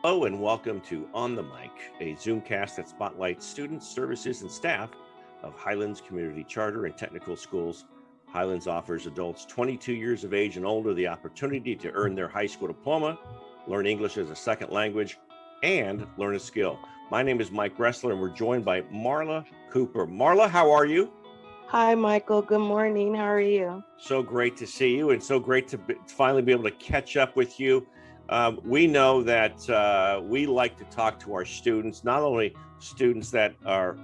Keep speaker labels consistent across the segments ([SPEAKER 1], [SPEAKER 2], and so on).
[SPEAKER 1] Hello and welcome to On the Mic, a Zoomcast that spotlights students, services, and staff of Highlands Community Charter and Technical Schools. Highlands offers adults 22 years of age and older the opportunity to earn their high school diploma, learn English as a second language, and learn a skill. My name is Mike Roessler, and we're joined by Marla Cooper. Marla, how are you?
[SPEAKER 2] Hi, Michael. Good morning. How are you?
[SPEAKER 1] So great to see you, and so great to finally be able to catch up with you. We know that we like to talk to our students, not only students that are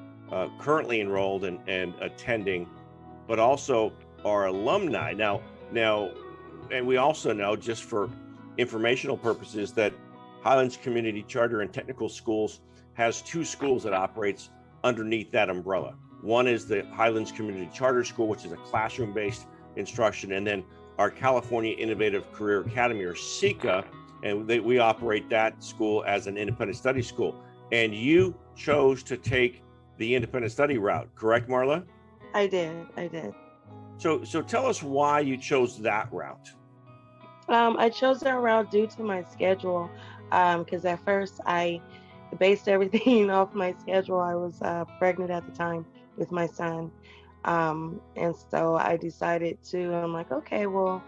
[SPEAKER 1] currently enrolled and attending, but also our alumni. Now, and we also know, just for informational purposes, that Highlands Community Charter and Technical Schools has two schools that operates underneath that umbrella. One is the Highlands Community Charter School, which is a classroom-based instruction, and then our California Innovative Career Academy, or SICA, and we operate that school as an independent study school. And you chose to take the independent study route, correct, Marla?
[SPEAKER 2] I did.
[SPEAKER 1] So tell us why you chose that route.
[SPEAKER 2] I chose that route due to my schedule, because at first I based everything off my schedule. I was pregnant at the time with my son. And so I decided I'm like, okay, well,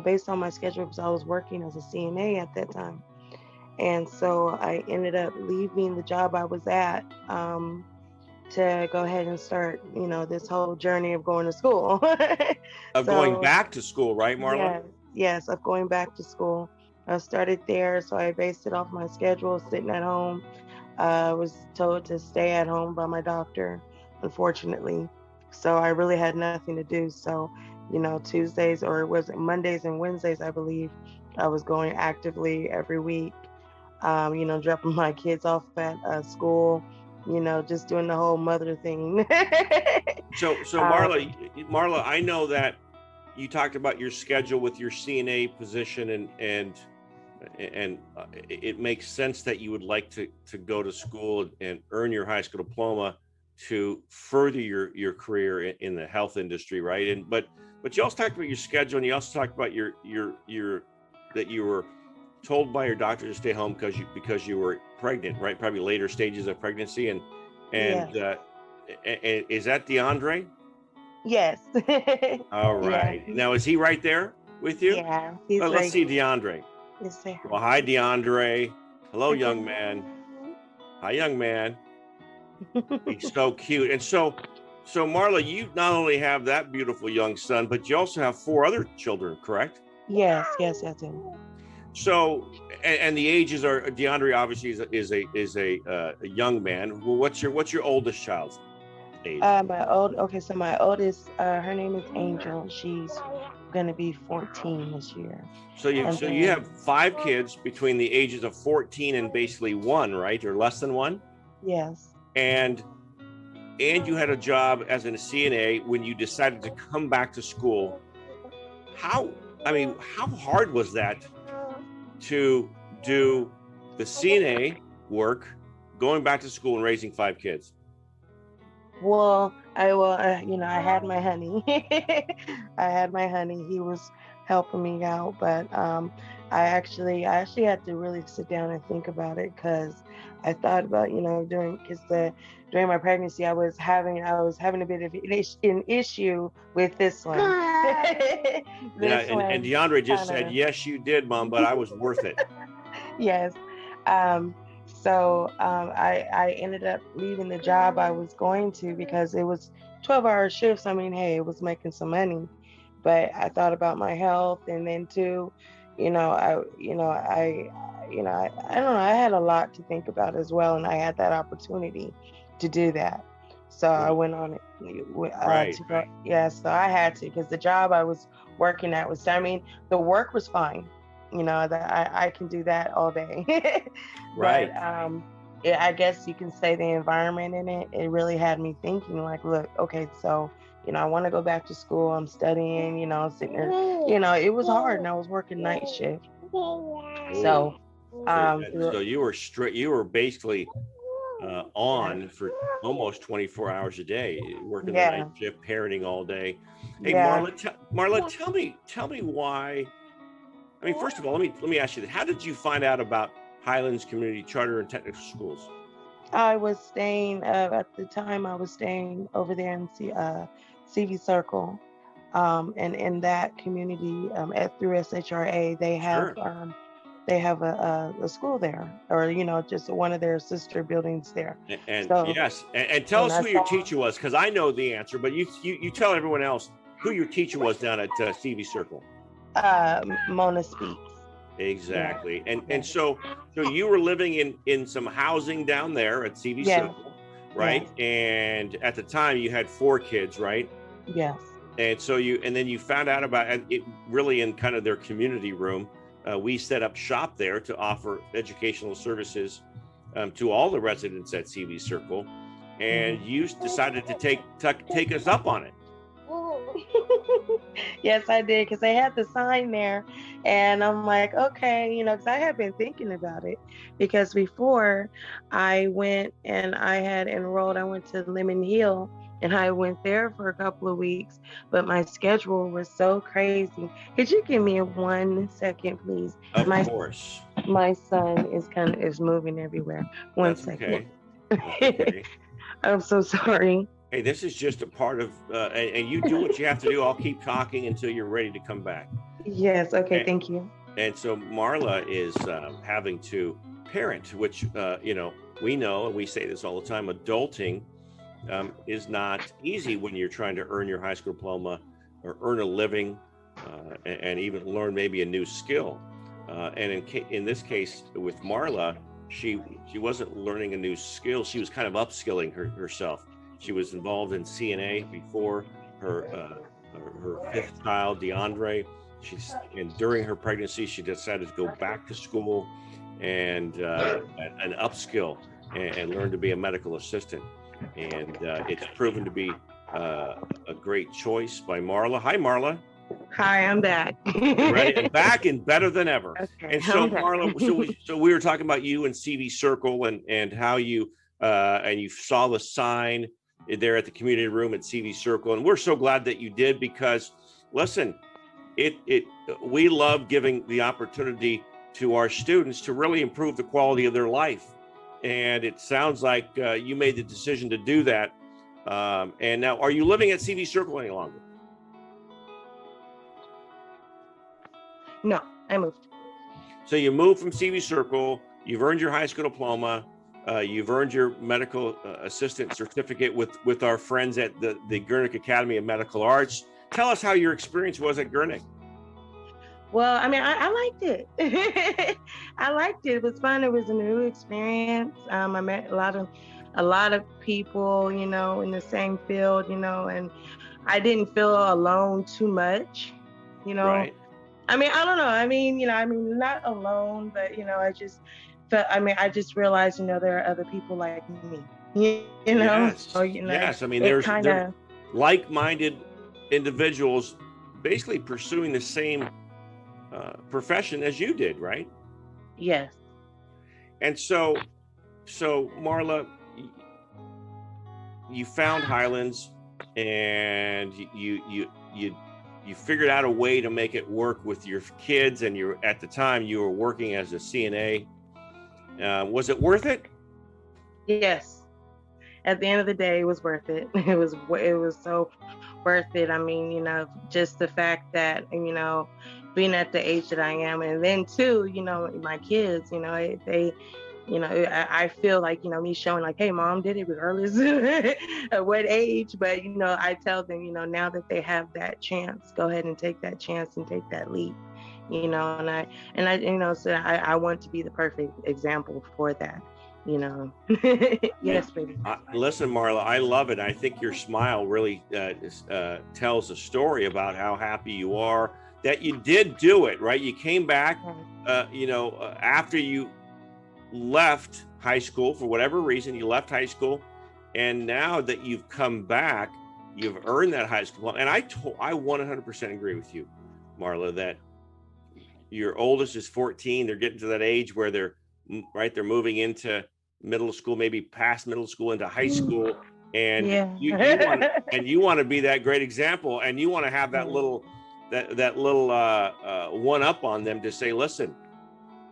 [SPEAKER 2] based on my schedule, because I was working as a CNA at that time. And so I ended up leaving the job I was at to go ahead and start, this whole journey of going to school.
[SPEAKER 1] Going back to school, right, Marla?
[SPEAKER 2] Yes, of going back to school. I started there, so I based it off my schedule, sitting at home. I was told to stay at home by my doctor, unfortunately. So I really had nothing to do. So, Tuesdays, or was it Mondays and Wednesdays, I believe, I was going actively every week, dropping my kids off at school, just doing the whole mother thing.
[SPEAKER 1] So Marla, I know that you talked about your schedule with your CNA position, and it makes sense that you would like to go to school and earn your high school diploma to further your career in the health industry, right? And but you also talked about your schedule, and you also talked about your that you were told by your doctor to stay home because you were pregnant, right? Probably later stages of pregnancy, and
[SPEAKER 2] Yes.
[SPEAKER 1] Is that DeAndre?
[SPEAKER 2] Yes.
[SPEAKER 1] All right.
[SPEAKER 2] Yeah.
[SPEAKER 1] Now, is he right there with you?
[SPEAKER 2] Yeah, he's
[SPEAKER 1] Let's
[SPEAKER 2] right.
[SPEAKER 1] see DeAndre.
[SPEAKER 2] Yes, sir.
[SPEAKER 1] Well, hi, DeAndre. Hello, young man. Hi, young man. He's so cute. And so Marla, you not only have that beautiful young son, but you also have 4 other children, correct?
[SPEAKER 2] Yes, I do.
[SPEAKER 1] So, and the ages are, DeAndre obviously is a young man. Well, what's your oldest child's age?
[SPEAKER 2] So my oldest, her name is Angel. She's gonna be 14 this year.
[SPEAKER 1] So you have 5 kids between the ages of 14 and basically 1, right? Or less than 1?
[SPEAKER 2] Yes.
[SPEAKER 1] And you had a job as a CNA when you decided to come back to school. How hard was that to do the CNA work, going back to school and raising 5 kids?
[SPEAKER 2] Well, I had my honey. He was helping me out, but I actually had to really sit down and think about it, because I thought about, during my pregnancy, I was having a bit of an issue with this one.
[SPEAKER 1] And DeAndre just said, "Yes, you did, Mom, but I was worth it."
[SPEAKER 2] Yes. So I ended up leaving the job I was going to, because it was 12-hour shifts. I mean, hey, it was making some money, but I thought about my health, and then too, I don't know, I had a lot to think about as well, and I had that opportunity to do that. So I went on it.
[SPEAKER 1] Right.
[SPEAKER 2] Yeah, so I had to, because the job I was working at the work was fine. That I can do that all day.
[SPEAKER 1] Right.
[SPEAKER 2] But I guess you can say the environment in it really had me thinking, like, look, okay, so I want to go back to school. I'm studying, sitting there, it was hard, and I was working night shift. So
[SPEAKER 1] you were straight. You were basically on for almost 24 hours a day, working the night shift, parenting all day. Hey, Marla, tell me why. I mean, first of all, let me ask you this: how did you find out about Highlands Community Charter and Technical Schools?
[SPEAKER 2] I was staying at the time. I was staying over there in CV Circle, and in that community at through SHRA,
[SPEAKER 1] Sure.
[SPEAKER 2] they have a school there, or just one of their sister buildings there.
[SPEAKER 1] And
[SPEAKER 2] So
[SPEAKER 1] yes, and tell
[SPEAKER 2] when
[SPEAKER 1] us
[SPEAKER 2] I
[SPEAKER 1] who your
[SPEAKER 2] saw
[SPEAKER 1] teacher was, because I know the answer, but you tell everyone else who your teacher was down at CV Circle.
[SPEAKER 2] Mona Speaks, yeah,
[SPEAKER 1] Exactly. And
[SPEAKER 2] yeah,
[SPEAKER 1] so you were living in some housing down there at CV
[SPEAKER 2] yes,
[SPEAKER 1] Circle,
[SPEAKER 2] yes,
[SPEAKER 1] right? And at the time you had 4 kids, right?
[SPEAKER 2] yes.
[SPEAKER 1] And so then you found out about it really in kind of their community room. We set up shop there to offer educational services to all the residents at CV Circle, and you decided to take us up on it.
[SPEAKER 2] Yes, I did, because they had the sign there, and I'm like, okay, because I had been thinking about it, because before I went and I had enrolled, I went to Lemon Hill, and I went there for a couple of weeks, but my schedule was so crazy. Could you give me 1 second, please?
[SPEAKER 1] Of
[SPEAKER 2] My
[SPEAKER 1] course.
[SPEAKER 2] my son is moving everywhere. One
[SPEAKER 1] That's
[SPEAKER 2] second.
[SPEAKER 1] okay. That's okay.
[SPEAKER 2] I'm so sorry.
[SPEAKER 1] Hey, this is just a part of, and you do what you have to do. I'll keep talking until you're ready to come back.
[SPEAKER 2] Yes, okay,
[SPEAKER 1] And,
[SPEAKER 2] thank you.
[SPEAKER 1] and so Marla is having to parent, which, we know, and we say this all the time, adulting is not easy when you're trying to earn your high school diploma or earn a living and even learn maybe a new skill. And in this case with Marla, she wasn't learning a new skill. She was kind of upskilling herself. She was involved in CNA before her fifth child, DeAndre. And during her pregnancy, she decided to go back to school and upskill and learn to be a medical assistant. And it's proven to be a great choice by Marla. Hi, Marla.
[SPEAKER 2] Hi, I'm back.
[SPEAKER 1] Ready and back and better than ever.
[SPEAKER 2] Okay,
[SPEAKER 1] And so
[SPEAKER 2] I'm back.
[SPEAKER 1] Marla, so we were talking about you and CV Circle and how you saw the sign there at the community room at CV Circle, and we're so glad that you did, because listen, we love giving the opportunity to our students to really improve the quality of their life, and it sounds like you made the decision to do that. And now, are you living at CV Circle any longer?
[SPEAKER 2] No, I moved.
[SPEAKER 1] So you moved from CV Circle, you've earned your high school diploma, you've earned your medical assistant certificate with our friends at the Gurnick Academy of Medical Arts. Tell us how your experience was at Gurnick.
[SPEAKER 2] Well, I mean, I liked it. I liked it. It was fun. It was a new experience. I met a lot of people, in the same field, and I didn't feel alone too much,
[SPEAKER 1] Right.
[SPEAKER 2] I mean, I don't know. I mean, not alone, but I just felt. I mean, I just realized, there are other people like me.
[SPEAKER 1] Yes.
[SPEAKER 2] So
[SPEAKER 1] Yes. I mean,
[SPEAKER 2] it
[SPEAKER 1] there's
[SPEAKER 2] kind of.
[SPEAKER 1] like-minded individuals basically pursuing the same profession as you did, right?
[SPEAKER 2] Yes.
[SPEAKER 1] And so Marla, you found Highlands, and you figured out a way to make it work with your kids, and at the time you were working as a CNA. Was it worth it?
[SPEAKER 2] Yes. At the end of the day, it was worth it. It was so worth it. I mean, just the fact that, being at the age that I am, and then too, my kids, they, I feel like, me showing like, hey, mom did it regardless at what age. But, I tell them, now that they have that chance, go ahead and take that chance and take that leap, and I so I want to be the perfect example for that. Yes, baby.
[SPEAKER 1] Listen, Marla, I love it. I think your smile really tells a story about how happy you are that you did do it, right? You came back, after you left high school for whatever reason. You left high school, and now that you've come back, you've earned that high school. And I 100% agree with you, Marla, that your oldest is 14. They're getting to that age where they're moving into middle school, maybe past middle school into high school, and
[SPEAKER 2] yeah.
[SPEAKER 1] you want to be that great example, and you want to have that little one up on them to say, listen,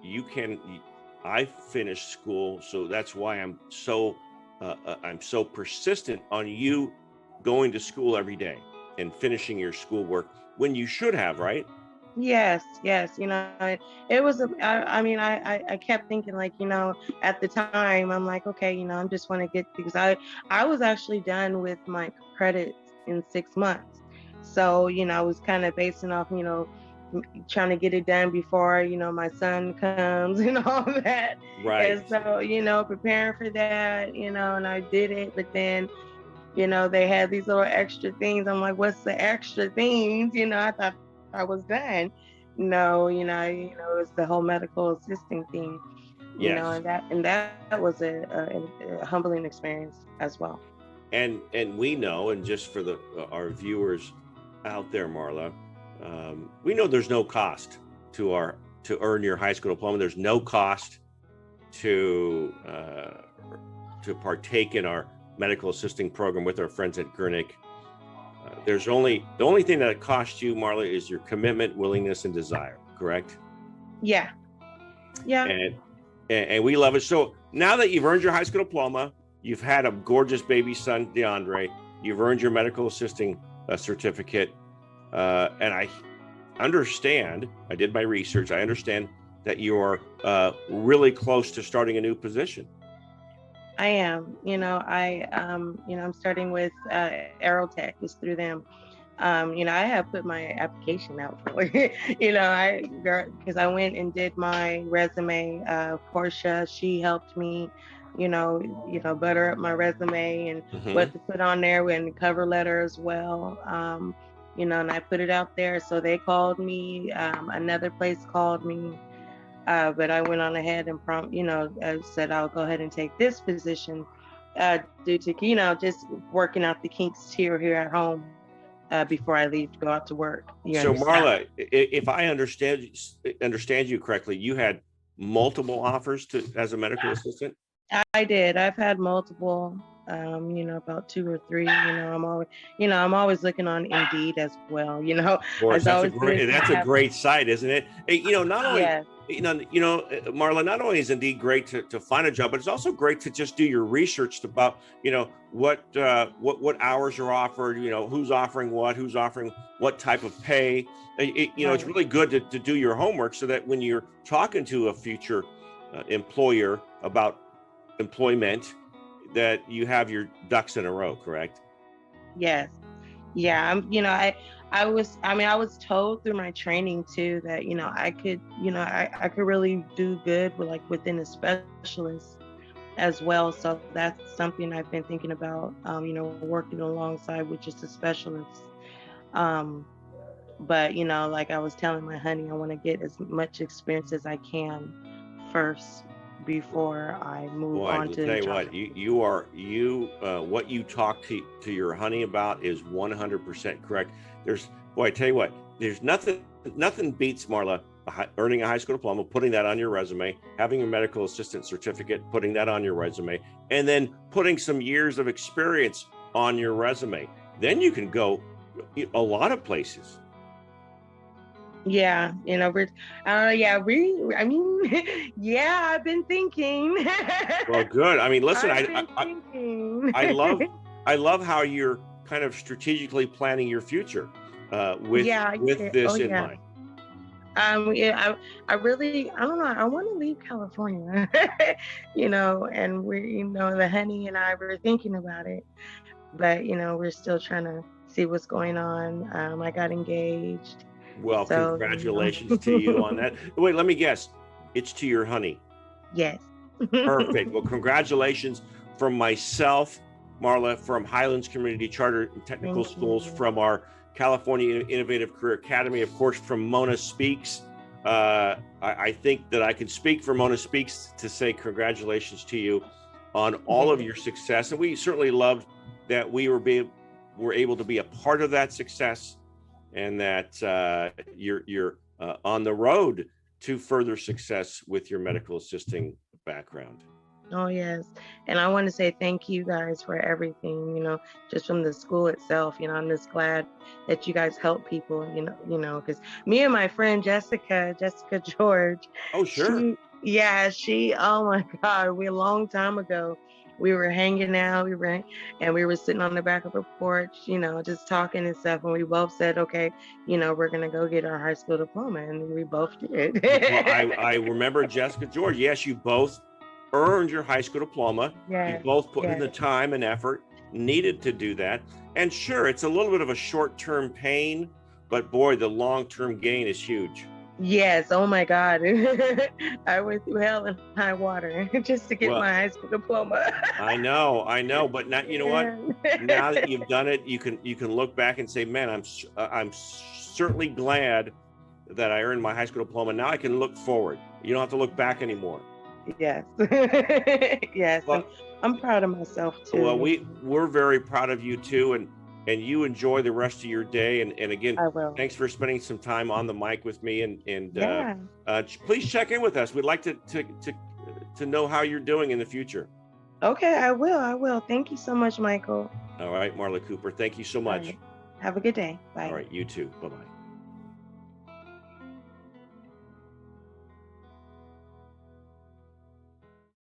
[SPEAKER 1] you can I finished school, so that's why I'm so persistent on you going to school every day and finishing your schoolwork when you should have, right?
[SPEAKER 2] Yes, yes. It was, I mean, I kept thinking like, at the time, I'm like, okay, I'm just want to get, because I was actually done with my credits in 6 months. So, I was kind of basing off, trying to get it done before, my son comes and all that.
[SPEAKER 1] Right.
[SPEAKER 2] And so, preparing for that, and I did it, but then, they had these little extra things. I'm like, what's the extra things? I thought I was done. No, it was the whole medical assisting thing,
[SPEAKER 1] Yes.
[SPEAKER 2] and that was a humbling experience as well.
[SPEAKER 1] And we know, and just for the our viewers out there, Marla, we know there's no cost to our to earn your high school diploma. There's no cost to partake in our medical assisting program with our friends at Gurnick. There's only the only thing that costs you, Marla, is your commitment, willingness, and desire. Correct?
[SPEAKER 2] Yeah, yeah.
[SPEAKER 1] And we love it. So now that you've earned your high school diploma, you've had a gorgeous baby son, DeAndre. You've earned your medical assisting certificate, and I understand. I did my research. I understand that you are really close to starting a new position.
[SPEAKER 2] I am. I'm starting with Aerotech. It's through them. I have put my application out for it. Because I went and did my resume. Portia, she helped me, butter up my resume and what to put on there, and the cover letter as well. And I put it out there. So they called me. Another place called me. But I went on ahead and I said I'll go ahead and take this position due to, just working out the kinks here at home before I leave to go out to work.
[SPEAKER 1] So Marla, if I understand you correctly, you had multiple offers as a medical assistant?
[SPEAKER 2] I did. I've had multiple, about 2 or 3. I'm always looking on Indeed as well.
[SPEAKER 1] Of course, that's a great site, isn't it? Not only.
[SPEAKER 2] Yeah.
[SPEAKER 1] Marla, not only is Indeed great to find a job, but it's also great to just do your research about, what hours are offered, who's offering what type of pay. It's really good to do your homework so that when you're talking to a future employer about employment, that you have your ducks in a row, correct?
[SPEAKER 2] Yes. Yeah. I was told through my training too that, I could, I could really do good within a specialist as well. So that's something I've been thinking about, working alongside with just a specialist. But, like I was telling my honey, I want to get as much experience as I can first before I move on to
[SPEAKER 1] tell you what, what you talk to your honey about is 100% correct. I tell you what, there's nothing beats, Marla, earning a high school diploma, putting that on your resume, having your medical assistant certificate, putting that on your resume, and then putting some years of experience on your resume. Then you can go a lot of places.
[SPEAKER 2] Yeah, I've been thinking.
[SPEAKER 1] Well, good. I mean, listen, I love how you're kind of strategically planning your future with this in mind.
[SPEAKER 2] I really, I don't know. I want to leave California, and the honey and I were thinking about it, but we're still trying to see what's going on. I got engaged.
[SPEAKER 1] Well, congratulations to you on that. Wait, let me guess. It's to your honey.
[SPEAKER 2] Yes.
[SPEAKER 1] Perfect. Well, congratulations from myself, Marla, from Highlands Community Charter and Technical Schools, from our California Innovative Career Academy, of course, from Mona Speaks. I think that I can speak for Mona Speaks to say congratulations to you on all of your success. And we certainly loved that we were able to be a part of that success, and that you're on the road to further success with your medical assisting background.
[SPEAKER 2] Oh, yes. And I want to say thank you guys for everything, just from the school itself. I'm just glad that you guys help people, because me and my friend Jessica George.
[SPEAKER 1] Oh, sure.
[SPEAKER 2] Yeah, oh my God, we a long time ago, we were hanging out, and we were sitting on the back of a porch, just talking and stuff. And we both said, okay, we're gonna go get our high school diploma, and we both did.
[SPEAKER 1] Well, I remember Jessica George. Yes, you both earned your high school diploma. You
[SPEAKER 2] Yes,
[SPEAKER 1] both put in
[SPEAKER 2] yes,
[SPEAKER 1] the time and effort needed to do that. And sure, it's a little bit of a short-term pain, but boy, the long-term gain is huge.
[SPEAKER 2] yes. Oh my God, I went through hell and high water just to get
[SPEAKER 1] Well,
[SPEAKER 2] my high school diploma.
[SPEAKER 1] I know, but not, you know what? Now that you've done it, you can look back and say, man, I'm certainly glad that I earned my high school diploma. Now I can look forward. You don't have to look back anymore.
[SPEAKER 2] Yes, yes, and
[SPEAKER 1] Well,
[SPEAKER 2] I'm proud of myself
[SPEAKER 1] well,
[SPEAKER 2] too.
[SPEAKER 1] we're very proud of you too, and you enjoy the rest of your day. And again,
[SPEAKER 2] I will.
[SPEAKER 1] thanks for spending some time on the mic with me. And
[SPEAKER 2] Yeah.
[SPEAKER 1] please check in with us. We'd like to know how you're doing in the future.
[SPEAKER 2] Okay, I will. I will. Thank you so much, Michael.
[SPEAKER 1] All right, Marla Cooper. Thank you so
[SPEAKER 2] All
[SPEAKER 1] much.
[SPEAKER 2] right. Have a good day. Bye.
[SPEAKER 1] All right, you too. Bye-bye.